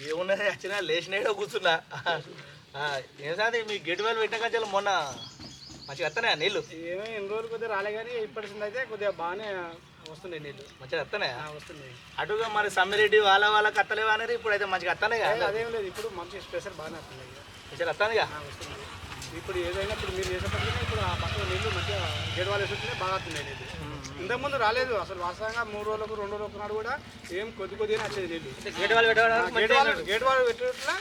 ఏమున్నది వచ్చినా లేచినాడో కూర్చున్నా. ఏం సార్ మీ గేట్ వేలు పెట్టాక మొన్న మంచిగా వస్తున్నాయా నీళ్ళు? ఏమో ఎన్ని రోజులు కొద్దిగా రాలే కానీ ఇప్పటిసింది అయితే కొద్దిగా బాగానే వస్తున్నాయి నీళ్ళు, మంచిగా వస్తున్నాయా? వస్తున్నాయి. అటుగా మరి సమ్మిరెడ్డి వాళ్ళకి అత్తలేవు అనేది ఇప్పుడు అయితే మంచిగా వస్తున్నాయి కదా? అదేం లేదు, ఇప్పుడు మంచి స్పెషల్ బాగానే వస్తున్నాయి, మంచిగా వస్తుందిగా వస్తుంది. ఇప్పుడు ఏదైనా ఇప్పుడు మీరు చేసేప్పటికీ ఇప్పుడు ఆ పక్కన నీళ్ళు మంచిగా గేట్ వాళ్ళు వేసుకుంటే బాగా వస్తున్నాయి నీళ్ళు. ఇంతకుముందు రాలేదు అసలు, వాస్తవంగా 3 రోజులకు 2 రోజులకు నాడు కూడా ఏం కొద్దిగానే వచ్చేది నీళ్ళు. గేట్ వాళ్ళు గేట్ వాళ్ళు పెట్టేట్లా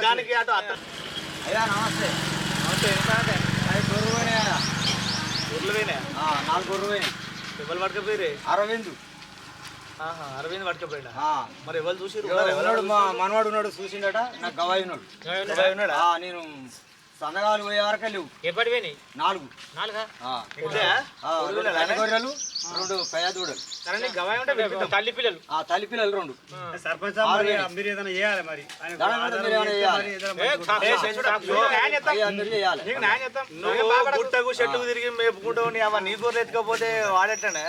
దానికి అటు అత్త. అయ్యా నమస్తే. నమస్తే. గొర్రెలు పోయినాయా? ఊర్లు పోయినాయా? 4 గొర్రెలు పోయినాయి. ఎవరు పట్టుకపోయి? అరవింద్. అరవింద్ పట్టుకపోయినా? ఆ. మరి ఎవరు చూసి మా మనవాడు ఉన్నాడు, చూసిండట. నాకు గవాయి ఉన్నాడు. నేను సందగాలు పోయే వరకే లేవు. ఎప్పటి పోయినాయి? 4. గొర్రెలు 2 పెద్ద దూడలు. తల్లి పిల్లలు? తల్లి పిల్లలు 2. సర్పంచ్ మీరు ఏదైనా చేయాలి మరి. గుట్టకు చెట్టుకు తిరిగి మేపుకుంటావు, నీ గొర్రెలు ఎత్తుకపోతే వాడేటనే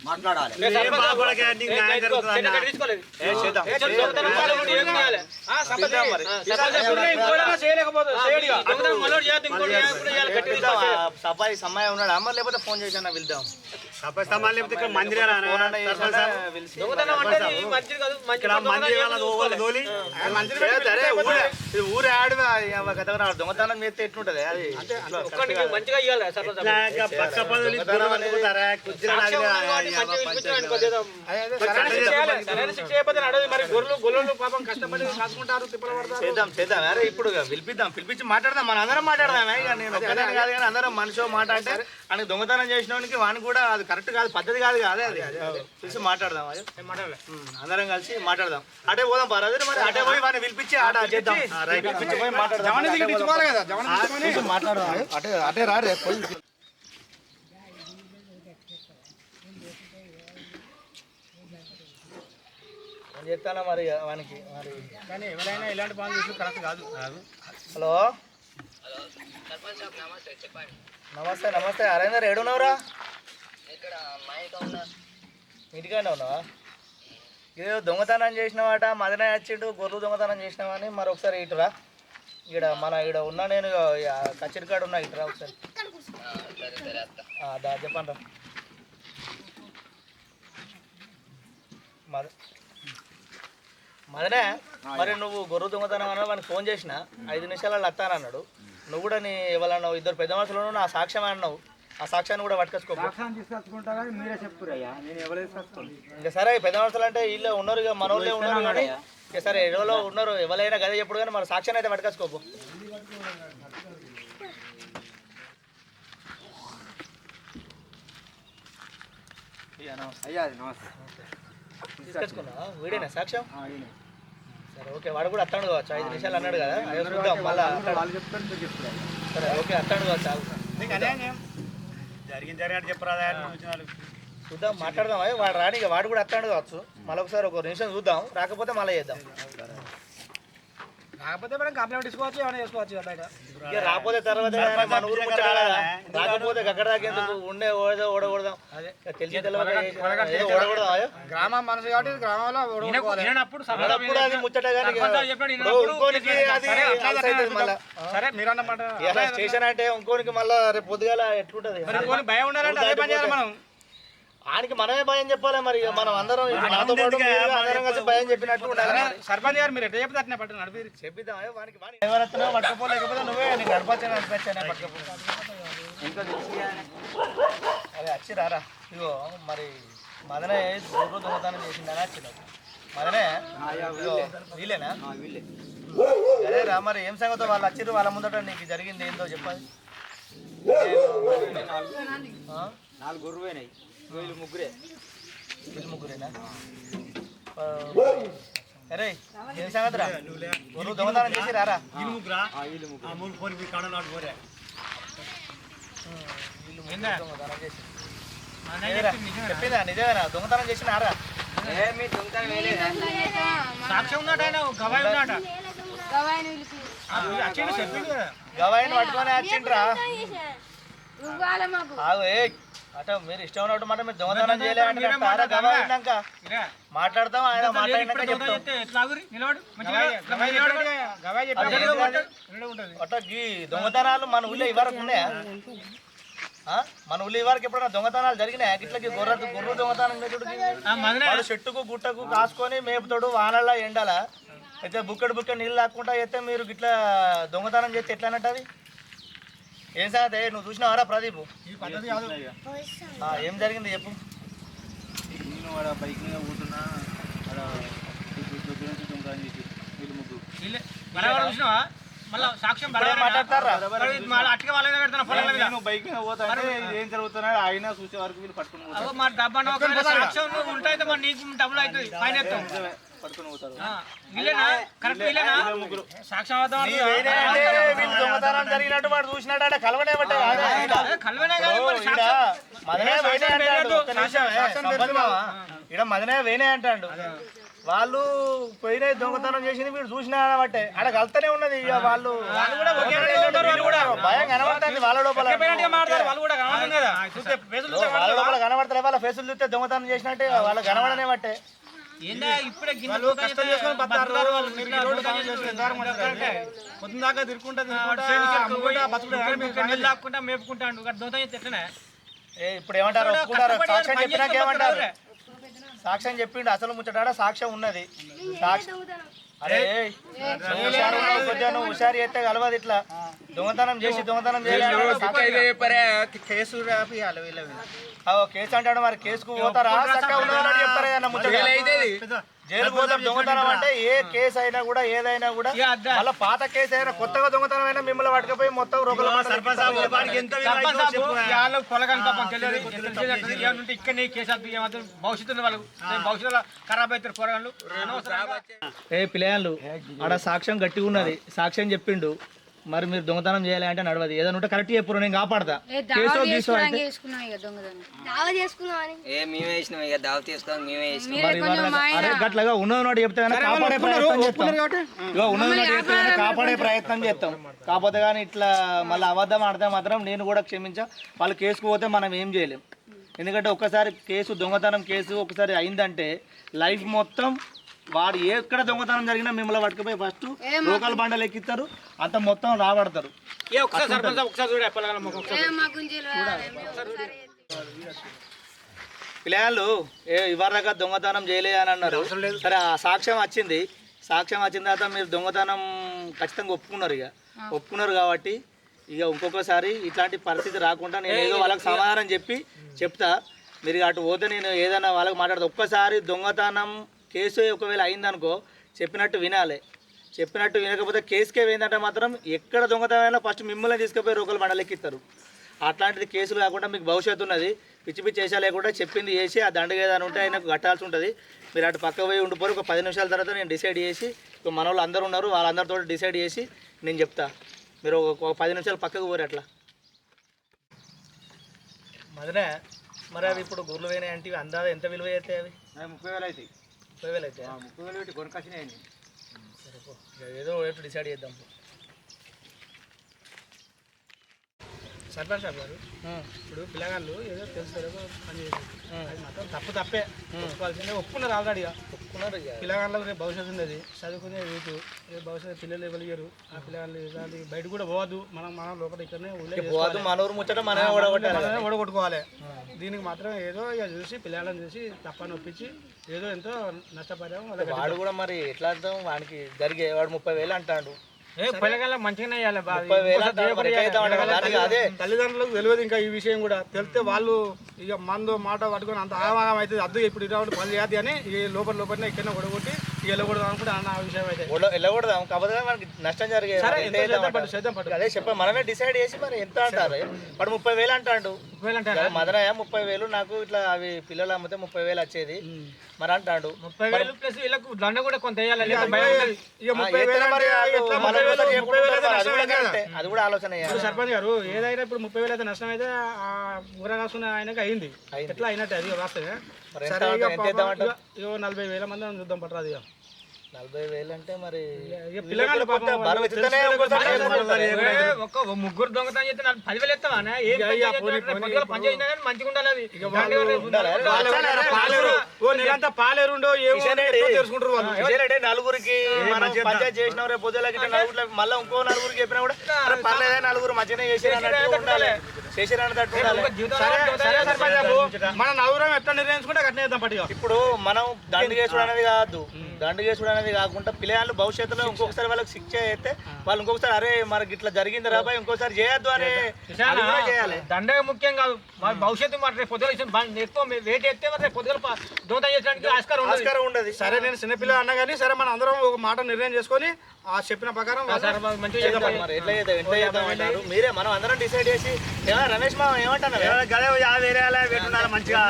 మాట్లాడాలి. సఫాయి సమయం ఉన్నాడు అమ్మ, లేకపోతే ఫోన్ చేసి వెళ్దాం. ఊరే ఆడి దొంగతనం చేస్తే ఎట్లుంటది అది? మంచిగా గొర్రెలు పాపం కష్టపడి కాసుకుంటారు, తిప్పలు పడతారు. చేద్దాం అరే ఇప్పుడు పిలిపించి మాట్లాడదాం, మనం అందరం మాట్లాడదామే. ఇక నేను ఒక్కదాన్ని కాదు కానీ అందరం మనిషి మాట్లాడితే అని దొంగతనం చేసిన వానికి కూడా అది కరెక్ట్ కాదు, పద్ధతి కాదు. అదే పిలిచి మాట్లాడదాం, అదే అందరం కలిసి మాట్లాడదాం. అటే పోదాం పర్వాలేదు, మరి అటే పోయి వాడిని పిలిపించి ఆట చేద్దాం. పిలిపించి పోయి మాట్లాడదాం. అటే రా రే పోయి. చెప్తానా మరి వానికి మరి, కానీ ఎవరైనా ఇలాంటి పనులు చేసి కరెక్ట్ కాదు. హలో నమస్తే. నమస్తే అరేందర్, ఏడున్నావురా? ఇంటికానే ఉన్నావా? ఇదే దొంగతనం చేసినవాట, మదన వచ్చిండు, గొర్రెలు దొంగతనం చేసినావని. మరి ఒకసారి ఇటురా, ఇక్కడ ఉన్నా నేను, కచేరికాడు ఉన్నా, ఇటురా ఒకసారి. చెప్పండి. మదనే, మరి నువ్వు గొర్రెలు దొంగతనం అన్నా వానికి ఫోన్ చేసిన 5 నిమిషాలలో వస్తానన్నాడు. నువ్వు కూడా నీ ఎవరన్నా 2 పెద్ద మనుషులు నా సాక్ష్యం అన్నావు, ఆ సాక్ష్యాన్ని కూడా పట్టుకొచ్చుకో. ఇంకా సరే పెద్ద మనుషులు అంటే వీళ్ళే ఉన్నారు, ఇక మన వాళ్ళే ఉన్నారు కానీ ఇక సరే ఎవరో ఉన్నారు, ఎవరైనా గదే చెప్పుడు కానీ మన సాక్ష్యాన్ని అయితే పట్టుకొచ్చుకోపు. తీసుకొచ్చుకున్నా వీడేనా సాక్ష్యం? సరే ఓకే, వాడు కూడా అత్తాడు కావచ్చు, 5 నిమిషాలు అన్నాడు కదా, అదే చూద్దాం మళ్ళీ. సరే ఓకే, అత్తాడు కావచ్చు, జరిగింది చెప్పరాదా చూద్దాం, మాట్లాడదాం. వాడు రాని, వాడు కూడా అత్తాడు కావచ్చు, మళ్ళీ ఒకసారి 1 నిమిషం చూద్దాం, రాకపోతే మళ్ళీ చేద్దాం. రాకపోతే మనం కంప్లైంట్ తీసుకోవచ్చు, ఏమైనా చేసుకోవచ్చు. ఇక రాకపోతే తర్వాత మన ఊరు ముచ్చట కదా, రాకపోతే అక్కడ దాకా ఎందుకు ఉండే ఓడకూడదాం, తెలిసి ఓడకూడదాం. గ్రామం మనసు కాబట్టి గ్రామంలో అది ముచ్చట కానీ సరే మీరు అన్నమాట స్టేషన్ అంటే ఇంకోనికి మళ్ళీ రేపు పొద్దుగాల ఎట్లుంటది, భయం ఉండాలంటే మనం ఆయనకి మనమే భయం చెప్పాలి. మరి మనం అందరం నాతో పాటు అందరం కలిసి భయం చెప్పినట్టు ఉండాలి. సర్పంచ్ గారు మీరు ఎట్లా చెప్తే అట్నే పట్టు నడిపి చెప్పిద్దాం. వానికి ఎవరొస్తున్నావు పట్టుకోలేకపోతే నువ్వే నీకు నడిపచ్చాను అనిపించాను పట్టుకపో. అదే వచ్చి రారా. ఇగో మరి మదనే గొర్రెలు దొంగతనం చేసిందని వచ్చినావు. మదనే వీళ్ళేనా? అదే రా, మరి ఏం సంగతో వాళ్ళు వచ్చిర్రు, వాళ్ళ ముందట నీకు జరిగింది ఏందో చెప్పాలి. 4 గొర్రెలు పోయినాయి, వీళ్ళు ముగ్గురేనా? అరే ఏం సంగతిరా, గొర్రెలు దొంగతనం చేసి రారా? చెప్పిందా నిజమేనా? దొంగతనం చేసినారా? సాక్ష్యం ఉన్నాడు, ఆయన గవాయి ఉన్నాడు. గవాయిని పట్టుకొని వచ్చిండ్రా. అంటే మీరు ఇష్టం ఉన్నట్టు మాట మీరు దొంగతనం చేయలే అంటే గవాయినాక మాట్లాడతాం ఆయన మాట్లాడినాక అట్లా ఈ దొంగతనాలు మన ఊళ్ళో ఇవరకు ఉన్నాయా మన ఊళ్ళో ఇవరకు ఎప్పుడైనా దొంగతనాలు జరిగినాయా ఇట్లకి గొర్రె దొంగతనం వాడు చెట్టుకు గుట్టకు కాసుకొని మేపుతాడు వానలా ఎండలా అయితే బుక్కడు నీళ్ళు లాక్కుంటా అయితే మీరు ఇట్లా దొంగతనం చేస్తే ఎట్లా అన్నట్టు ఏం సంగతి నువ్వు చూసినావారా ప్రదీప్ ఈ పద్ధతి కాదు. ఏం జరిగింది చెప్పు. నేను ఆడ బైక్ మీద పోతున్నా ఆడ దొంగతనం చేసి వీళ్ళు ముగ్గురు మాట్లాడతారా బైక్ మీద పోతా అంటే ఏం జరుగుతున్నా ఆయన చూసే వరకు వీళ్ళు పట్టుకుని పోతారు పట్టుకుని పోతారు దొంగతనం జరిగినట్టు వాడు చూసినాడు కలవనే ఇక్కడ మదనే వేనే అంటాడు వాళ్ళు పోయినాయి దొంగతనం చేసింది వీడు చూసినా బట్టే ఆడ కలుతూనే ఉన్నది ఇక వాళ్ళు భయం కనబడుతుంది వాళ్ళ లోపల కనబడతలే వాళ్ళ ఫేసులు చూస్తే దొంగతనం చేసినట్టే వాళ్ళు కనబడనే బట్టే పొద్దుదాకా తిరుక్కుంటా మేపుకుంటాడు ఇప్పుడు ఏమంటారు ఒప్పుకుంటారు సాక్ష్యం చెప్పినాక ఏమంటారు సాక్ష్యం చెప్పిండు అసలు ముచ్చటాడ సాక్ష్యం ఉన్నది అరే నువ్వు హుషారు చేస్తే కలవదు ఇట్లా దొంగతనం చేసి కేసు కేసు అంటాడు మరి కేసుకు పోతారా చక్కగా ఉన్నదని చెప్తారా ఏదన్నా ముచ్చట జైలు పోతాం దొంగతనం అంటే ఏ కేసు అయినా కూడా ఏదైనా కూడా మళ్ళీ పాత కేసు అయినా కొత్తగా దొంగతనం అయినా మిమ్మల్ని పట్టుకుపోయి మొత్తం ఏ పిల్లలు ఆడ సాక్ష్యం గట్టిగా ఉన్నది సాక్ష్యం చెప్పిండు మరి మీరు దొంగతనం చేయాలి అంటే నడవదు ఏదైనా ఉంటే కరెక్ట్ చెప్పు నేను కాపాడతా గట్లాగా ఉన్నది చెప్తే కాపాడే ప్రయత్నం చేస్తాం కాకపోతే కానీ ఇట్లా మళ్ళీ అబద్ధం ఆడితే మాత్రం నేను కూడా క్షమించా వాళ్ళు కేసుకు పోతే మనం ఏం చేయలేం ఎందుకంటే ఒక్కసారి కేసు దొంగతనం కేసు ఒకసారి అయిందంటే లైఫ్ మొత్తం వాడు ఎక్కడ దొంగతనం జరిగినా మిమ్మల్ని పట్టుకుపోయి ఫస్ట్ లోకల్ బండలు ఎక్కిస్తారు అంత మొత్తం రాబడతారు పిల్లలు ఇవాళ దాకా దొంగతనం చేయలే అని అన్నారు సరే ఆ సాక్ష్యం వచ్చింది వచ్చిన తర్వాత మీరు దొంగతనం ఖచ్చితంగా ఒప్పుకున్నారు కాబట్టి ఇక ఇంకొకసారి ఇట్లాంటి పరిస్థితి రాకుండా నేను ఏదో వాళ్ళకి సమాధానం చెప్తా మీరు అటు పోతే నేను ఏదైనా వాళ్ళకి మాట్లాడతా ఒక్కసారి దొంగతనం కేసు ఒకవేళ అయిందనుకో చెప్పినట్టు వినకపోతే కేసుకే పోయిందంటే మాత్రం ఎక్కడ దొంగతనమైనా ఫస్ట్ మిమ్మల్ని తీసుకుపోయి రోకలు బండలెక్కిస్తారు అట్లాంటిది కేసులు కాకుండా మీకు భవిష్యత్తు ఉన్నది పిచ్చి వేసా లేకుండా చెప్పింది చేసి ఆ దండగా ఏదైనా ఉంటే ఆయనకు కట్టాల్సి ఉంటుంది మీరు అటు పక్క పోయి ఉండిపోయి ఒక 10 నిమిషాల తర్వాత నేను డిసైడ్ చేసి ఇప్పుడు మన వాళ్ళు అందరూ ఉన్నారు వాళ్ళందరితో డిసైడ్ చేసి నేను చెప్తా మీరు ఒక 10 నిమిషాలు పక్కకు పోరు అట్లా మదనే మరి అవి ఇప్పుడు గుర్లు పోయినాయి అంటే అందాజ ఎంత విలువ అవుతాయి అవి 30,000 అవుతాయి 30,000 అయితే 30,000 పెట్టి కొనుకొచ్చినాయి సరేపో ఏదో రేపు డిసైడ్ చేద్దాం సర్పంచ్ సాబ్ గారు ఇప్పుడు పిల్లగాళ్ళు ఏదో తెలుసు పని చేశారు అది మాత్రం తప్పే ఒప్పుకోవాల్సిందే ఒప్పుకున్నారు ఆల్రెడీ ఒప్పుకున్నారు పిల్లగాళ్ళకి రేపు భవిష్యత్తు ఉంది చదువుకునే యూత్ రేపు భవిష్యత్తు పిల్లలు ఇవ్వలేరు ఆ పిల్లగాళ్ళు బయట కూడా పోవద్దు మనం లోపల ఇక్కడనే మనూరు ముచ్చట మనమే ఓడగొట్టుకోవాలి దీనికి మాత్రం ఏదో ఇక చూసి పిల్లలను చూసి తప్పని ఒప్పించి ఏదో ఎంతో నష్టపరిహారం వాడు కూడా మరి ఎట్లా అర్థం వాడికి జరిగే వాడు 30,000 అంటాడు మంచిగానే తల్లిదండ్రులకు తెలియదు ఇంకా ఈ విషయం కూడా తెలిస్తే వాళ్ళు ఇక మందు మాట పట్టుకొని అంత ఆగమాగం అయితే అద్దు ఇప్పుడు ఇటువంటి పని చేయాలి అని ఈ లోపలనే ఇక్కడనే ఒడగొట్టి వెళ్ళకూడదు అనుకుంటే అన్న విషయం అయితే వెళ్ళకూడదాం కాకపోతే మనకి నష్టం జరిగేది అదే చెప్ప మనమే డిసైడ్ చేసి మరి ఎంత అంటారు వాడు 30,000 అంటాడు మదనయ్య 30,000 నాకు ఇట్లా అవి పిల్లలు అమ్మితే 30,000 వచ్చేది మరి అంటాడు 30,000 ప్లస్ వీళ్ళకు దండ కూడా కొంత వేయాలి అది కూడా ఆలోచన సర్పంచ్ గారు ఏదైనా ఇప్పుడు 30,000 అయితే నష్టం అయితే ఆ ఊర కాసుకున్న ఆయనకి అయింది ఎట్లా అయినట్టు అది వాస్తవే 40,000 మంది చూద్దాం పట్టరాదు 40,000 అంటే మరి పిల్లగాళ్ళు కొంత బరువు ఎత్తుతూనే ఒక్కోసారి ఒక్క ముగ్గురు దొంగతనం చేస్తే నాకు 10,000 ఎత్తావా పని చేసినా కానీ మంచిగా ఉండాలి అది నెలంతా పాలేరుండో తెలుసుకుంటారు వాళ్ళు ఇదేనంటే నలుగురికి మనం పంచాయతీ చేసినాం రేపు పొద్దులకి నలుగురు మళ్ళీ ఇంకో నలుగురికి చెప్పినా కూడా అరే పర్లేదే నలుగురు మంచిగానే చేసేది ఉండాలి చేసేదాన్ని మన నలుగురం ఎట్లా నిర్ణయించుకుంటే అట్లా చేద్దాం పట్టిగా. ఇప్పుడు మనం దండుగేసుడు అనేది కాదు, దండుగేసుడు అనేది కాకుండా పిల్లలు భవిష్యత్తులో ఇంకొకసారి వాళ్ళకి శిక్ష చేస్తే వాళ్ళు ఇంకొకసారి అరే మనకి ఇట్లా జరిగింది రాబాయ్ ఇంకోసారి చేయొద్దు అని అది కూడా చేయాలి. దండగా ముఖ్యం కాదు మరి భవిష్యత్తు మరి రేపు పొద్దున ఎక్కువ వెయిట్ ఎత్తే మరి రేపు పొద్దున దొంగతనం చేయడానికి ఆస్కారం ఉండదు. సరే నేను చిన్నపిల్ల అన్నా కానీ సరే మన అందరం ఒక మాట నిర్ణయం చేసుకొని ఆ చెప్పిన ప్రకారం మంచిగా మరి ఎట్లా చేద్దాం అంటారు మీరే, మనం అందరం డిసైడ్ చేసి రమేష్ మా ఏమంటున్నారు మంచిగా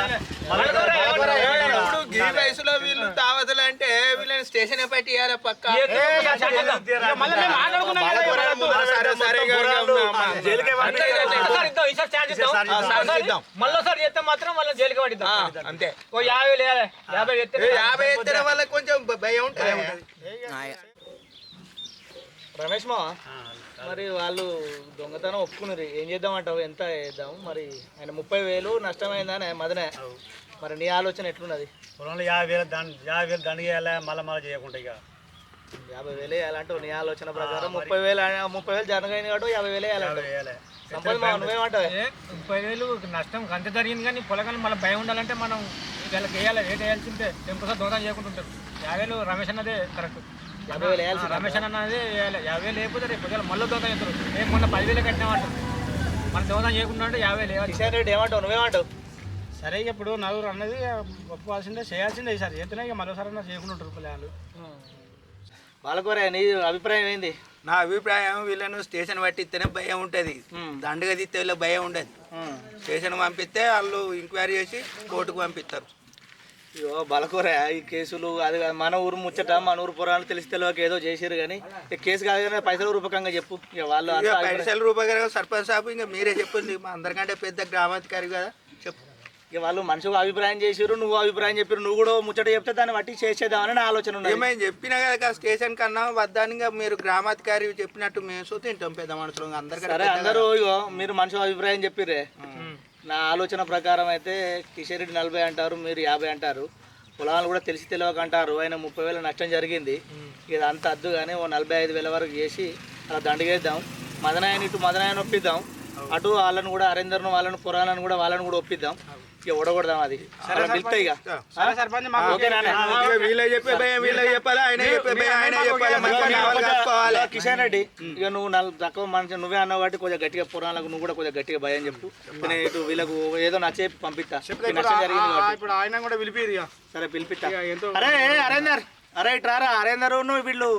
ఇప్పుడు ఈ వయసులో వీళ్ళు తావతులు అంటే వీళ్ళని స్టేషన్ పెట్టి ఇవ్వాలి పక్క. మళ్ళీసారి చేస్తే మాత్రం వాళ్ళని జైలుకి పడిద్దాం అంతే. ఓ 50 ఎత్తే వాళ్ళకి కొంచెం భయం ఉంటుంది. రమేష్ మా మరి వాళ్ళు దొంగతనం ఒప్పుకున్నారు, ఏం చేద్దామంటావు? ఎంత చేద్దాం మరి? ఆయన 30,000 నష్టమైందని మదనే, మరి నీ ఆలోచన ఎట్లున్నది? పొలంలో 50,000 దండ చేయాలి మళ్ళీ చేయకుండా ఇక 50,000 వేయాలంటే నీ ఆలోచన ప్రకారం 30,000 జనగైంది కాబట్టి 50,000 వేయాలంటే సంపద మా నువ్వేమంటావు? 30,000 నష్టం అంత జరిగింది కానీ పొలగాని మళ్ళీ భయం ఉండాలంటే మనం వీళ్ళకి వేయాలి, రేట్ వేయాల్సిందే. టెంపుల్స్ దొంగతనం చేయకుండా ఉంటారు. 50,000 రమేష్ అన్నదే కరెక్ట్. 50,000 వేయాల్సి రమేష్ అన్నది 50,000 లేకపోతే రేపు పొద్దున మళ్ళీ దొంగతనం చేస్తారు. రేపు మొన్న 10,000 కట్టినామంటారు, మనం దొంగతనం చేయకుండా అంటే 50,000 వేయాలి. కిషన్ రెడ్డి ఏమంటావు? నువ్వేమంటావు? సరే ఇప్పుడు నలుగురు అన్నది ఒప్పుకోవాల్సిందే, చేయాల్సిందే. ఈసారి చేస్తేనే ఇక మరోసారి చేయకుండా ఉంటారు పిల్లలు. బాలకోరే నీ అభిప్రాయం ఏంది? నా అభిప్రాయం వీళ్ళను స్టేషన్ పట్టిస్తేనే భయం ఉంటుంది, దండగా తీస్తే వీళ్ళకి భయం ఉండదు. స్టేషన్ పంపిస్తే వాళ్ళు ఎంక్వైరీ చేసి కోర్టుకు పంపిస్తారు. అయ్యో బాలకోరే ఈ కేసులు అది మన ఊరు ముచ్చట, మన ఊరు పురాణాలు తెలిసి తెలియక ఏదో చేసారు కానీ కేసు కాదు కానీ పైసల రూపకంగా చెప్పు. ఇక వాళ్ళు పైసల రూపాయలు సర్పంచ్ సాబ్ ఇంకా మీరే చెప్పండి, మా అందరికంటే పెద్ద గ్రామాధికారి కదా చెప్పు. ఇక వాళ్ళు మనిషిగా అభిప్రాయం చేసారు, నువ్వు అభిప్రాయం చెప్పారు, నువ్వు కూడా ముచ్చట చెప్తే దాన్ని బట్టి చేసేద్దామని నా ఆలోచన ఉంది. ఏమైనా చెప్పినా కదా స్టేషన్ కన్నా వద్దానిగా మీరు గ్రామాధికారి చెప్పినట్టు మేము తింటాం పెద్ద మనుషులు సరే అందరికంటే. అందరూ ఇగో మీరు మనిషి అభిప్రాయం చెప్పిర్రే, నా ఆలోచన ప్రకారం అయితే కిషన్ రెడ్డి 40 అంటారు, మీరు 50 అంటారు. పొలాలు కూడా తెలిసి తెలియక అంటారు. ఆయన 30,000 నష్టం జరిగింది, ఇది అంత అద్దు కానీ ఓ 45,000 వరకు చేసి అలా దండగేద్దాం. మదనాయని ఇటు మదనాయని ఒప్పిద్దాం, అటు వాళ్ళని కూడా అరేందర్ను వాళ్ళని పురాణాలను కూడా వాళ్ళని కూడా ఒప్పిద్దాం. ఇక ఓడగొడదాం అది పిలుతా. ఇక వీళ్ళే చెప్పే భయం వీళ్ళకి చెప్పాలి, ఆయన చెప్పే భయం ఆయన చెప్పాలి. కిషన్ రెడ్డి ఇక నువ్వు తక్కువ మనిషి నువ్వే అన్నావు కాబట్టి కొంచెం గట్టిగా పురాణాలకు నువ్వు కూడా కొంచెం గట్టిగా భయం చెప్పు. నేను ఇటు వీళ్ళకు ఏదో నచ్చేపి పంపిస్తా, నష్టం జరిగింది కాబట్టి. ఇప్పుడు ఆయన కూడా పిలిపిరు. సరే పిలిపిస్తా. అరే అరేందర్, అరే ఇట్రారా అరేందర్, నువ్వు వీళ్ళు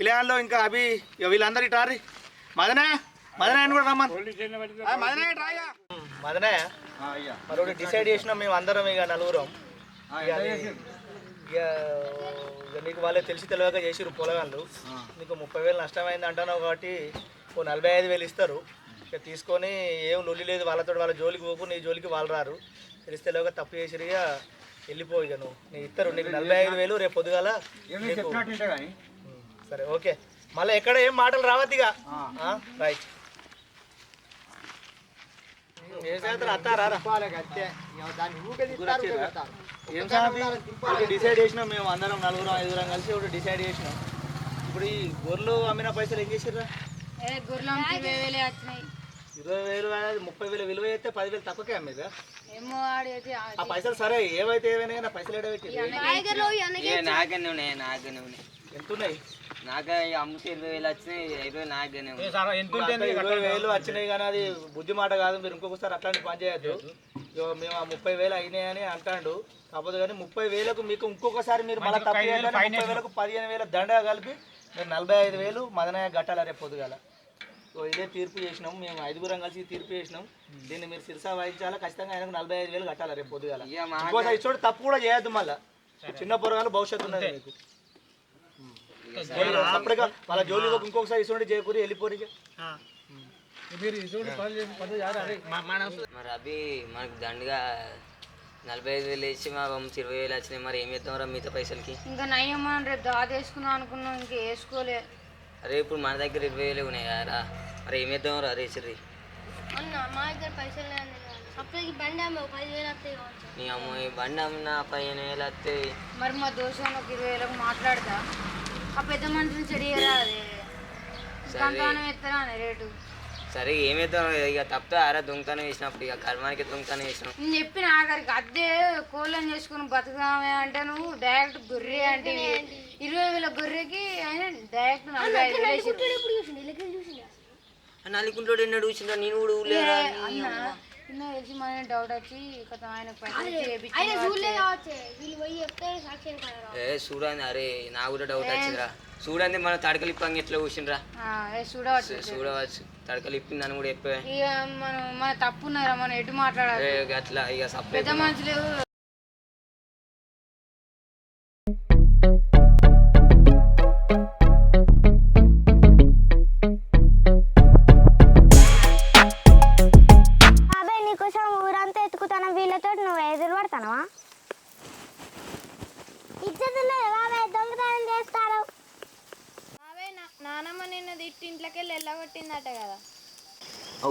పిల్లగాళ్ళు ఇంకా అభి వీళ్ళందరూ ఇట్రారి. మదనే ఆయన కూడా రమ్మను. మదనే మరి ఒకటి డిసైడ్ చేసినాం మేము అందరం, ఇక నలుగురం. ఇక నీకు వాళ్ళే తెలిసి తెలియక చేసిరు పొలగాళ్ళు, నీకు 30,000 నష్టమైంది అంటున్నావు కాబట్టి ఓ 45,000 ఇస్తారు. ఇక తీసుకొని ఏం లొల్లి లేదు వాళ్ళతో, వాళ్ళ జోలికి పోకు, నీ జోలికి వాళ్ళు రారు. తెలిసి తెలియక తప్పు చేసిరు, ఇక వెళ్ళిపో. ఇక నువ్వు నీ ఇస్తారు, నీకు 45,000 రేపు పొద్దుగాల. సరే ఓకే, మళ్ళీ ఎక్కడ ఏం మాటలు రావద్దు ఇక. రైట్ డిసైడ్ చేసినాం మేము అందరం 4-5 కలిసి ఒకటి డిసైడ్ చేసినాం. ఇప్పుడు ఈ గొర్రెలు అమ్మిన పైసలు ఏం చేసిర్రా? 20,000 30,000 విలువ అయితే 10,000 తక్కువకే అమ్మేదా? ఆ పైసలు సరే ఏవైతే ఏమైనా నా పైసలు ఎడబెట్టి ఎంత ఉన్నాయి? నాకే అమ్ముతే 20,000 వచ్చినాయి, 20,000 నాకేనే 20,000 వచ్చినాయి కానీ అది బుద్ధి మాట కాదు. మీరు ఇంకొకసారి అట్లాంటి పని చేయొద్దు. మేము ఆ 30,000 అయినాయని అంటాడు, కాకపోతే కానీ 30,000కు మీకు ఇంకొకసారి మీరు మళ్ళీ తప్పు 30,000కు 15,000 దండగా కలిపి మీరు 45,000 మదనయ్య కట్టాలి రేపు పొద్దుగాల. సో ఇదే తీర్పు చేసినాం, మేము 5గురం కలిసి తీర్పు చేసినాం. దీన్ని మీరు శిరసా వహించాలా, ఖచ్చితంగా ఆయనకు 45,000 కట్టాలి రేపు పొద్దుగాల. ఇంకోసారి ఇచ్చోడు తప్పు కూడా చేయొద్దు, మళ్ళీ చిన్న పొరగాలు భవిష్యత్తు ఉన్నది మీకు. అప్పటిగా వాళ్ళ జోలి ఇంకొకసారి ఇటువంటి చేయకూరి వెళ్ళిపోరు. మరి అవి మనకు దండగా 45,000 వేసి మా 20,000 వచ్చినాయి. మరి ఏం చేద్దాంరా మిగతా పైసలకి? ఇంకా నయ్యం మనం రేపు దాదేసుకుందాం అనుకున్నాం, ఇంకా వేసుకోలే. అరే ఇప్పుడు మన దగ్గర 20,000 ఉన్నాయి కదరా, మరి ఏం చేద్దాంరా రే చిర్రి? అన్న మా దగ్గర పైసలు లేని అప్పటికి బండి అమ్మ 10,000 వస్తాయి కావచ్చు. నీ అమ్మాయి బండి అమ్మినా 15,000 వస్తాయి. మరి మా దోశ ఒక 20,000 మాట్లాడతా, ఆ పెద్ద మనుషులు చెడియరా అదే సంతానం ఎత్తనా రేటు. సరే ఏమేద్దాం ఇక తప్పితే ఆరా దొంగతనం వేసినప్పుడు ఇక కర్మానికి దొంగతనం వేసినాం. నేను చెప్పిన ఆఖరికి అద్దె కోళ్ళని చేసుకుని బతుకుదామే అంటే నువ్వు డైరెక్ట్ గొర్రె అంటే 20,000 గొర్రెకి ఆయన డైరెక్ట్ 45,000 నల్లికుంటోడు ఎన్నో చూసిందా? నేను కూడా ఊళ్ళేరా. అన్న చిన్న తెలిసి మన డౌట్ వచ్చి కథ ఆయన ఏ చూడండి, అరే నా కూడా డౌట్ వచ్చిందిరా. చూడండి మన తడకలు ఇప్పంగా ఎట్లా కూర్చుండ్రా. చూడవచ్చు చూడవచ్చు తడకలు ఇప్పింది అని కూడా చెప్పే. ఇక మనం మన తప్పు ఉన్నారా, మనం ఎటు మాట్లాడాలి అట్లా ఇక సప్లై పెద్ద మనుషులు. బాబాయ్ నీకోసం ఊరంతా ఎత్తుకుతాను, వీళ్ళతో నువ్వు ఎదురు పడతానవా? ఇచ్చేది బాబాయ్ దొంగతనం చేస్తారు. బాబాయ్ నానమ్మ నిన్న తిట్టి ఇంట్లోకి వెళ్ళి వెళ్ళగొట్టిందట కదా. ఓ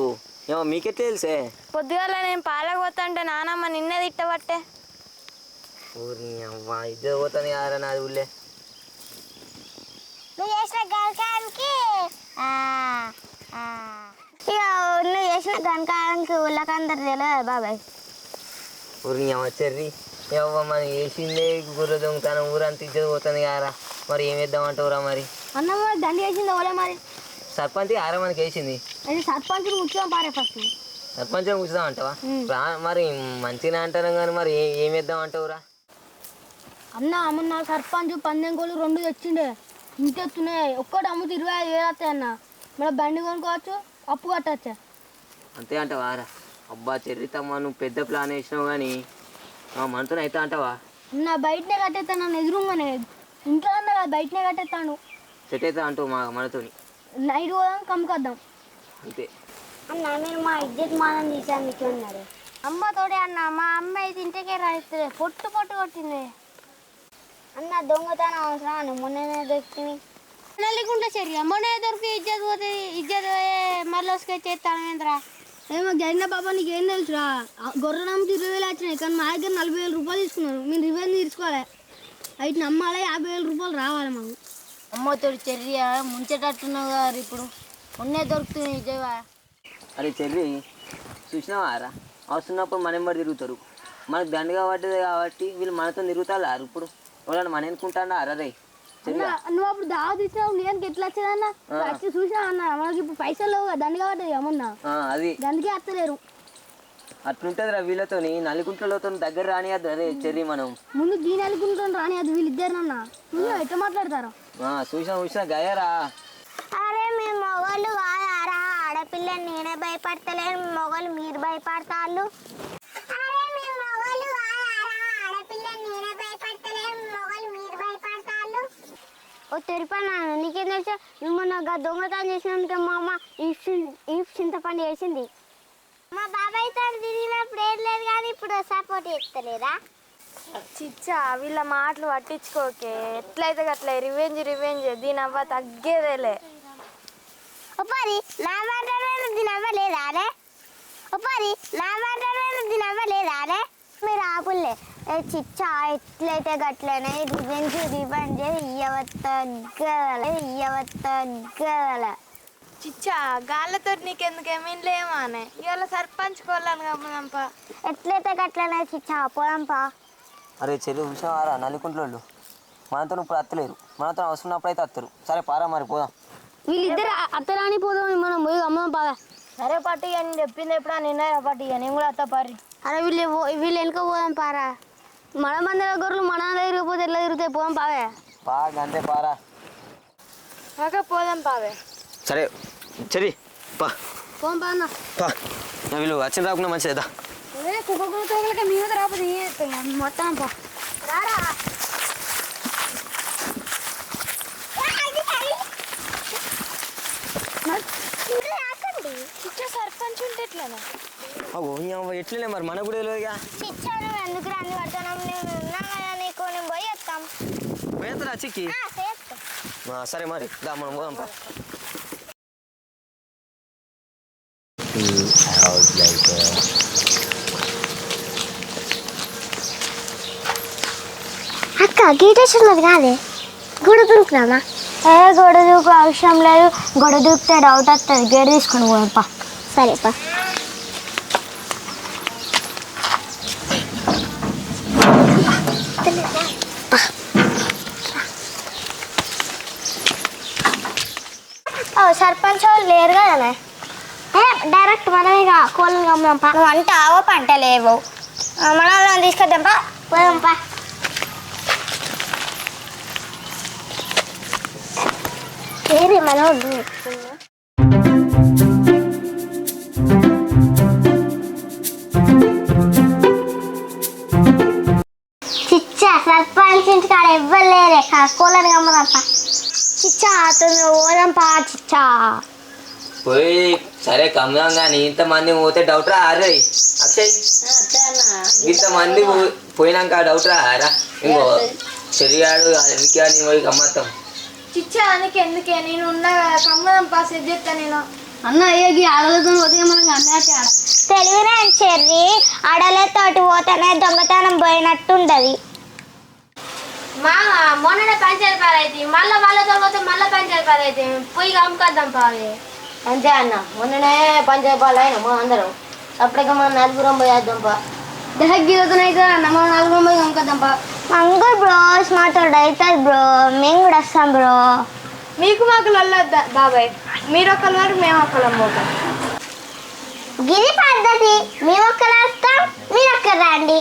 ఏమో మీకెట్లా తెలుసే? పొద్దుగాల నేను పాలకు పోతా అంటే నానమ్మ నిన్న తిట్టబట్టే. ఊరిని అవ్వ ఇద్దరు పోతాను యారా నాది ఊళ్ళే. నువ్వు చేసిన గనకానికి ఇక నువ్వు చేసిన గనకానికి ఊళ్ళకందరు తెలియదు బాబాయ్. ఊరిని అవ్వ చెర్రి ఎవ్వ మనం వేసిందే గుర్ర దొంగతనం ఊరంతా ఇద్దరు పోతుంది యారా. మరి ఏం వేద్దామంటావురా? మరి అన్న దండి వేసింది ఓలే మరి సర్పంచ్ ఆరా మనకి వేసింది. అది సర్పంచ్ ముఖ్యం పారే ఫస్ట్ సర్పంచ్ కూర్చుదామంటావా? మరి మంచిగా అంటాను కానీ మరి ఏం వేద్దామంటావురా? అన్న అమ్మ సర్పంచ్ 12 కోళ్ళు 2 తెచ్చిండే ఇంకెత్తున్నాయి. ఒక్కటి అమ్ముతే 25,000 వస్తాయి అన్న. మన బండి కొనుక్కోవచ్చు, అప్పు కట్టచ్చా. అంతే అంటావా రా? అబ్బా చెర్రితమ్మా నువ్వు పెద్ద ప్లాన్ వేసినావు కానీ మనతో అయితే అంటావా? నా బయటనే కట్టేస్తాను నన్ను ఎదురుగానే, ఇంట్లో అన్న కదా బయటనే కట్టేస్తాను. సెట్ అవుతా అంటావు మనతోని? నైట్ పోదాం కమ్ముకొద్దాం అంతే అన్న. మీరు మా ఇజ్జత్ మానం తీసాను మీకు ఉన్నారు అమ్మ తోడే అన్న. మా అమ్మ అయితే ఇంటికే రాయిస్తుంది, పొట్టు కొట్టింది అన్న. దొంగతనం అవసరం అని మొన్ననే దొరికింది నల్లికుంటే సరి మొన్నే దొరికి ఇజ్జత్ పోతుంది. ఇజ్జత్ మళ్ళీ వస్తే చేస్తాను ఏంద్రా? ఏమో జరిగిన బాబా నీకు ఏం తెలుసురా? గొర్రె నమ్మితే 20,000 వచ్చినాయి కానీ మా దగ్గర 40,000 రూపాయలు తీసుకున్నారు. మీరు 20,000 తీసుకోవాలి, అయితే నమ్మాలి, 50,000 రూపాయలు రావాలి మాకు. అమ్మతోడు చెర్రి ముంచేటట్టున్నావు గారు ఇప్పుడు ఉన్నే దొరుకుతుంది నిజమా? అరే చెర్రి చూసినావా రా? అవసరన్నప్పుడు మన ఎంబడి తిరుగుతారు. మనకు దండగా పడ్డది కాబట్టి వీళ్ళు మనతో తిరుగుతారు. ఇప్పుడు వాళ్ళని మన ఎన్నుకుంటాడా అరే? నువ్వు అప్పుడు దావ తీసినావు, నేను ఎట్లా వచ్చేదన్న వచ్చి చూసినా అన్న. మనకి ఇప్పుడు పైసలు లేవు, దండగా పడ్డది ఏమన్నా అది దండకే వస్తలేరు. అట్లుంటది రా వీళ్ళతోని. నల్లికుంట్లతో దగ్గర రానియద్దు అదే చెర్రి. మనం ముందు దీని అనుకుంటాను రాని అది వీళ్ళిద్దరినన్న ఎట్లా మాట్లాడతారు? చూసినా గయరా. అరే మేము మొగోళ్ళు కాదారా, ఆడపిల్లని నేనే భయపడతలేను, మొగోళ్ళు మీరు భయపడతాళ్ళు. ఓ తెరిపన్నా నీకేం తెలుసా? నువ్వు మొన్న దొంగతనం చేసినందుకే మా అమ్మ ఈ చింతపండు వేసింది. మా బాబాయ్ తో తిరిగినప్పుడు ఏం లేదు కానీ ఇప్పుడు సపోర్ట్ చేస్తలేరా? చిచ్చా వీళ్ళ మాటలు పట్టించుకోకే, ఎట్లయితే అట్లా రివెంజ్ దీని అవ్వ తగ్గేదేలే. ఒప్పది నా మాట్లాడలేదు దీని అవ్వలేదా అరే? ఒప్పది నా మాట్లాడలేదు దీని అవ్వలేదా అరే? మీరు ఆపులే చిచ్చా ఎట్లయితే గట్లనే రివెంజ్ ఇయ్యవత్తగల చిచ్చా గాళ్ళతో నీకెందుకేమేం లేమానే, ఇవాళ సర్పంచ్ కోళ్ళని కమ్మదంప. ఎట్లయితే గట్లనే చిచ్చా పోదాంపా. అరే చెల్లి చూసావారా నల్లికుంట్లోళ్ళు మనతో ఇప్పుడు అత్తలేరు. మనతో అవసరం ఉన్నప్పుడు అయితే అత్తరు. సరే పారా మరి పోదాం. వీళ్ళిద్దరు అత్తరాని పోదాం, మనం పోయి అమ్మదాం పాదా. సరే పట్టు ఇక నేను చెప్పింది ఎప్పుడా నిన్న పట్టు ఇక నేను కూడా అత్త పారి. అరే వీళ్ళు వెనుక పోదాం పారా. మన మంది గొర్రెలు మన దగ్గర పోతే ఎట్లా తిరుగుతాయి? పోదాం పావే. అంతే పారా. పోదాం పావే. సరే చెరి పోదాం పా అన్న. వీళ్ళు వచ్చిన రాకుండా మంచిదా? కుక్కలకి మీ మీద రాకపోతే మొత్తం పా రారా. సర్పంచ్ ఉంటే ఎట్లనే ఎట్లనే మరి మనకు కూడా తెలియదుగా. చిచ్చా నువ్వు ఎందుకు రాని పడుతున్నావు? నేను ఉన్నా కదా నీకు, నేను పోయి వస్తాం. పోయేస్తారా చిక్కి? సరే మరి దా మనం పోదాం పా. అక్క గీటేస్తున్నది కాదే, గొడ దూకురామా? గొడ దూకు అవసరం లేదు, గొడ దూకితే డౌట్ వస్తుంది. గేట్ తీసుకుని పోపా. సరేపా. సర్పంచ్ వాళ్ళు లేరు కదనే, డైరెక్ట్ మనమేగా కోళ్ళని గమ్మంపా. నువ్వు అంటే ఆవో పంట లేవు, మన వాళ్ళని తీసుకొద్దాంపా. పోదాంపా. ఏరి మనోడు చిచ్చా సర్పంచ్ ఇంటికి ఆడ ఇవ్వలేరే, కోళ్ళని గమ్మదంపా. చిచ్చా అతను పోదాంపా. చిచ్చా పోయి సరే కమ్ముదాం కానీ ఇంతమంది పోతే డౌట్ రా. అరే అక్షయ్, ఇంతమంది పోయినాక డౌట్ రా. ఇంకో చెరిగాడు విక్యాన్ని పోయి కమ్మత్తాం. చిచ్చా అందుకే ఎందుకే నేను ఉన్నా కమ్మదం పాస్ చెప్తా నేను. అన్న ఏగి ఆడలతో పోతే మనం అన్నట్టు ఆడ తెలివినా చెర్రి, ఆడలతోటి పోతేనే దొంగతనం పోయినట్టుంటది. మొన్ననే పంచాయతీ పాలు అయితే మళ్ళీ వాళ్ళతో పోతే మళ్ళీ పంచాయతీ పాలు అయితే పోయి కమ్ముకొద్దాం పాలు. అంతే అన్న, మొన్ననే పంచాయతీ పాలు అయినా మా అందరం అప్పటికే మనం నలుగురం పోయేద్దాంపా. దహగీరతనైతే అన్న మనం నలుగురం పోయి కమ్ముకొద్దాంపా. మంగూర్ బ్రో స్మార్ట్ అవుతుంది బ్రో, మేము కూడా వస్తాం బ్రో. మీకు మాకు లొల్లొద్దా బాబాయ్, మీరు ఒక్కరు వారు మేము ఒక్కరం పోతాం. గిరి పద్ధతి, మేము ఒక్కరు వస్తాం, మీరు ఒక్కరు రండి.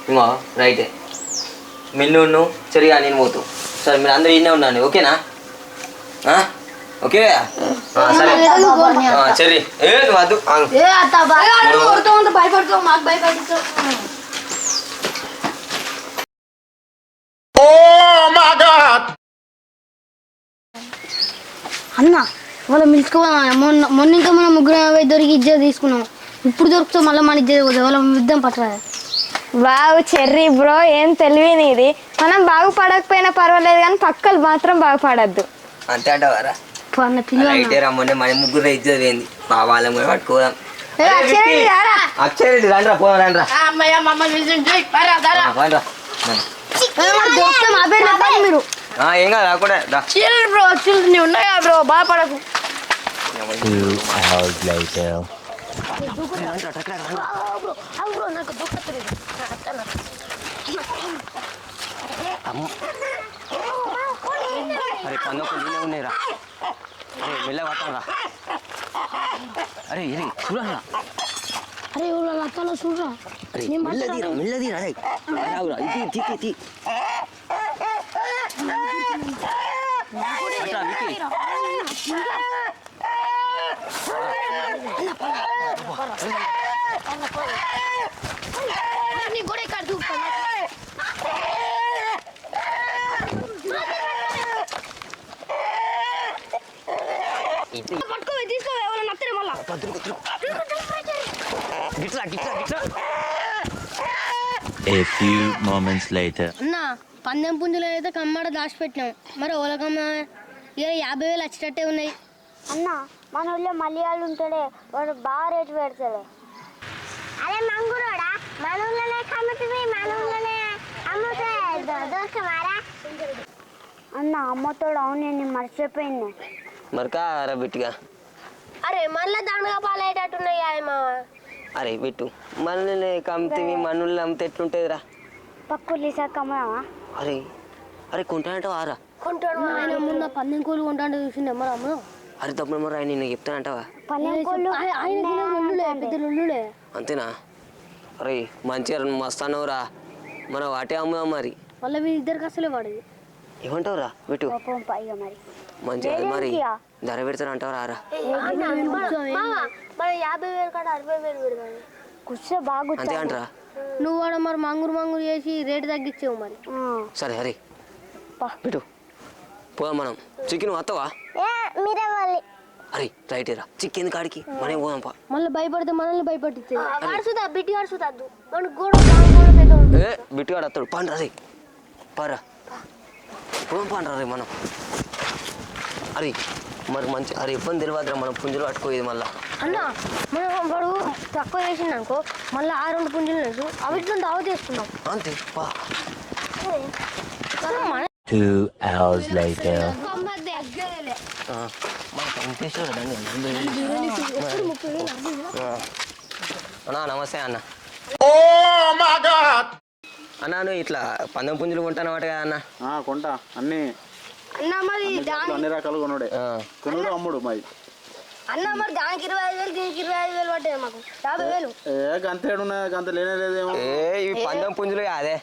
ఇంకో రైటే, మిన్ను చెరిగా నేను పోతాం. సరే మీరు అందరూ ఇన్నే ఉండండి, ఓకేనా? ఓకే సరే చెర్రి. నువ్వు వద్దు, భయపడుతావు, మాకు భయపడుతావు. అన్న వాళ్ళ మిలుచుకోవాలి. మొన్న ఇంకా మనం ముగ్గురు దొరికి ఇజ్జత్ తీసుకున్నాం, ఇప్పుడు దొరుకుతాం మళ్ళీ మన ఇజ్జత్ పోతుంది. వాళ్ళ యుద్ధం పట్టరా. వావ్ చెర్రీ బ్రో, ఏం తెలివిని ఇది. మనం బాగుపడకపోయినా పర్వాలేదు కానీ పక్కలు మాత్రం బాగుపడద్దు. అంతే అంటావారా? రైటే రమ్మంటే మన ముగ్గురు ఇజ్జత్ ఏంది, వాళ్ళని కూడా పట్టుకోదాం. అక్షయ్ రెడ్డి రండి రా, పోదాం రండి రా. మీరు ఏం కాదు రాకుండా బ్రో, నువ్వు ఉన్నాయా బ్రో, బాధపడకు. అరే పన్నొక్కలు ఉన్నాయిరా, అరే మెల్ల పట్టారా. అరే ఇది చూడరా, అరే అక్కలో చూడరా. మెల్లదీరా మెల్లదీరా. ఇది A few moments later. అన్న పందెం పుంజులు అయితే కమ్మడ దాచిపెట్టినాం, మరి ఓలకమ్మ ఇక 50,000 వచ్చేటట్టే ఉన్నాయి. అన్న మన ఊళ్ళో మలయాళం ఉంటాడే, వాడు బాగా రేటు పెడతాడు. అదే మంగురోడా, మన ఊళ్ళోనే కమ్ముతుంది, మన ఊళ్ళోనే అమ్ముతే దొరకమారా? అన్న అమ్మతోడు, అవును నేను మర్చిపోయింది. మరకా రా బిట్టుగా. అరే మళ్ళీ దండగా పాలయ్యేటట్టున్నాయి మామ. అరే బిట్టు, మనల్ని కమ్మితే మనల్ని అమ్మితే ఎట్లుంటుందిరా? పక్కూర్లు సార్ కమ్మదామా? అరే అరే కొంటానంటావా రా? కొంటాడు ముందు పందెం కోళ్ళు కొంటాడు చూసిండే మరి అమ్మ. అరే తప్పుడు మరి నేను చెప్తానంటావా? అంతేనా? అరే మంచిగా మస్తానవురా, మనం వాటే అమ్ముదాం మరి. మళ్ళీ వీళ్ళిద్దరికి అసలే పడేది. ఏమంటావురా బిట్టు? మరి మంచిగా మరి ధర పెడతారు అంటావా రా? మనం 50,000 కాడ 60,000 పెడదాం. కూర్చో బాగా అంతే అంటారా? నువ్వు వాడు మరి మంగురు చేసి రేటు తగ్గించావు మరి. సరే హరి బిట్టు పోదాం మనం. చికెన్ వస్తావా? మీరే వాళ్ళు అరే రైట్ రా చిక్కింది కాడికి మనం పోదాంపా. మళ్ళీ భయపడితే మనల్ని భయపడితే అడుసుదా బిట్టి అడుసుతాదు గోడ పెద్ద ఏ బిట్టుగాడు వస్తాడు పండ్రా రే పారా పోదాం పండ్రా రే మనం. అరే మరి మంచి అరే ఇబ్బంది తెలియదురా మనం పుంజులు పట్టుకోయేది మళ్ళా. అన్న మనం వాడు తక్కువ వేసింది అనుకో మళ్ళీ 6 పుంజులు వేసు అవిట్లో దావ చేసుకున్నాం అంతే పా. 2 hours later. అన్నా నమస్తే అన్న. అన్నా నువ్వు ఇట్లా పందెం పుంజులు కొంటాను వాట కదా అన్న? కొంటా అన్ని అన్న మరి అన్ని రకాలు కొనుడే కొనుడు అమ్ముడు మరి. అన్న మరి దానికి 25,000 దీనికి 25,000 పట్టాయి మాకు 50,000. గంతేడున్నా గంత లేనే లేదేమో. ఇవి పందెం పుంజులు కాదే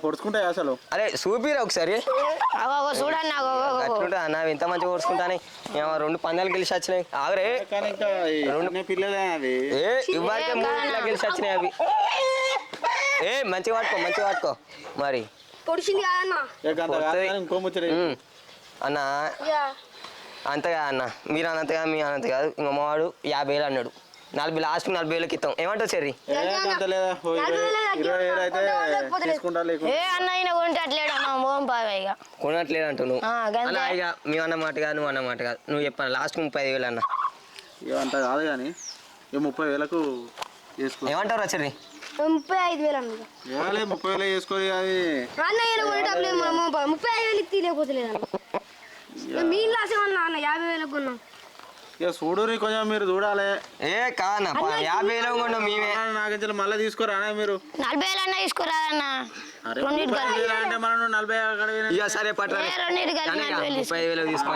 పొడుచుకుంటాయి అసలు. అరే చూపిరా ఒకసారి చూడండి అట్లుంటా అన్న ఇంత మంచిగా ఓడుచుకుంటానే 2 పందాలు గెలిచి వచ్చినాయి. ఆగరే కానీ ఇంకా 2 పిల్లలే అవి. ఇవ్వరికే 3 గెలిచి వచ్చినాయి అవి. మంచిగా పట్టుకో మరి పొడిచింది కాదన్న ఇంకో ముచ్చట అన్న అంతగా అన్న మీరు అనంతగా మీ అనంత కాదు ఇంకో మావాడు 50,000 అన్నాడు. 40 లాస్ట్ 40,000కి ఇస్తాం ఏమంటావు చెర్రి? కొనట్లేదు అంటావు నువ్వు అన్న. ఇక మేము అన్న మాట కాదు నువ్వు అన్న మాట కాదు నువ్వు చెప్పాను లాస్ట్ 35,000 అన్న. అంత కాదు కానీ 30,000కు చేసుకో. ఏమంటారు చెర్రి? 35,000 అన్న 30,000 చేసుకోవాలి. అది 35,000 తీయలేకపోతలేదు మీ లాస్ ఏమన్నా అన్న 50,000 కొన్నాం. ఇక చూడు కొంచెం మీరు చూడాలి. కాదన్న 50,000 కొన్నాం మేమే. నాకు మళ్ళీ తీసుకోరా మీరు 40,000 అన్న తీసుకోరాదన్న. అంటే మనం 40 ఇక సరే పట్టరా 35,000 తీసుకో.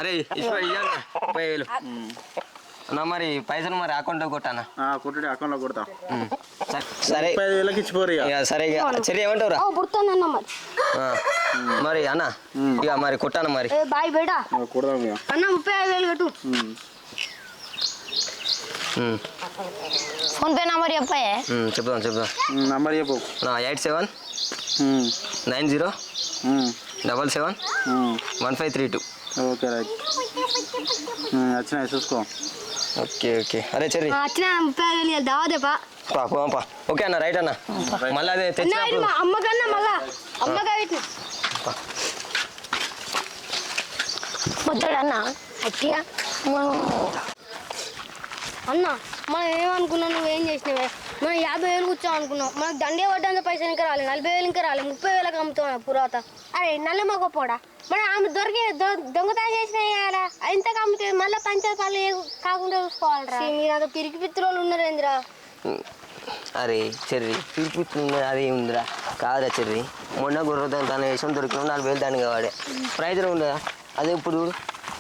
అరే ఈశ్వర్ ఇయ్యాలి 30,000 అన్న. మరి పైసలు మరి అకౌంట్లో కొట్టానా? కొట్టి అకౌంట్లో కొడతా. సరే 30,000కి ఇచ్చిపోరు. సరే ఇక సరే ఏమంటావురా? మరి అన్న ఇక మరి కొట్టాను మరి బాయ్ బేటా కొడదాం అన్న 35,000 కట్టు. ఫోన్ పే నంబర్ చెప్పాయే చెప్దాం నంబర్ చెప్పు. 87 90 77 1532. ఓకే రైట్ వచ్చినాయి చూసుకో. ఓకే అరే చెర్రి వచ్చిన 35,000 దావదేపా పా. ఓకే అన్న రైట్ అన్న మళ్ళీ అదే తెచ్చినప్పుడు అమ్మకన్నా మళ్ళా అమ్మగా వద్దాడన్న అట్టిగా అన్న మనం ఏమనుకున్నాం నువ్వేం చేసినావే? మనం 50,000 కూర్చోం అనుకున్నాం. మనకు దండే పడ్డంత పైసలు ఇంకా రాలేదు 40,000 ఇంకా రాలేదు 30,000కి అమ్ముతాం పురాత. అరే నల్లమ్మ గొప్పడా మనం ఆమె దొరికి దొంగతనం చేసినా ఇంతకు అమ్ముతుంది మళ్ళీ పంచాయతీ పనులు కాకుండా చూసుకోవాలరా. మీరు అంత పిరికి పిత్తులు ఉన్నారేంద్రా. అరే చెర్రి పిలిపి అది ఉందిరా కాదురా చెర్రి. మొన్న గుర్రదాన్ని వేసాం దొరికినాం 40,000 దానికి వాడే ప్రైజ్లో ఉండదా? అదే ఇప్పుడు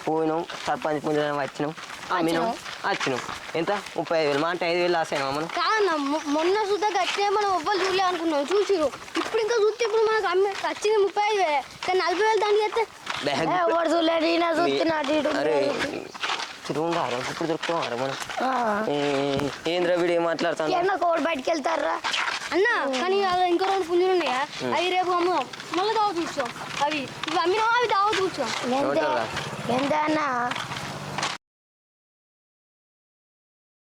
పోయినాం సర్పంచ్ పుంజం వచ్చినాం వచ్చినాం ఎంత 35,000 మా అంటే 5,000 లాస్ అయినా మనం. కాదన్న మొన్న చూద్దా గట్టినే మనం ఎవ్వరు చూడలే అనుకున్నాం చూసిరు. ఇప్పుడు ఇంకా చూస్తే ఇప్పుడు మనకు వచ్చింది 35,000 కానీ 40,000 దానికి చేస్తే అరే తిరుగుండారా ఇప్పుడు దొరుకుతాం మనం. ఏంద్రా వీడు ఏం మాట్లాడతాను కోడి బయటకు వెళ్తారా అన్న. కానీ ఇంకో 2 పుంజులు ఉన్నాయా అవి రేపు అమ్ముదాం మళ్ళీ దావ చూసాం. అవి అమ్మినా అవి దావ చూసాం ఎంత అన్న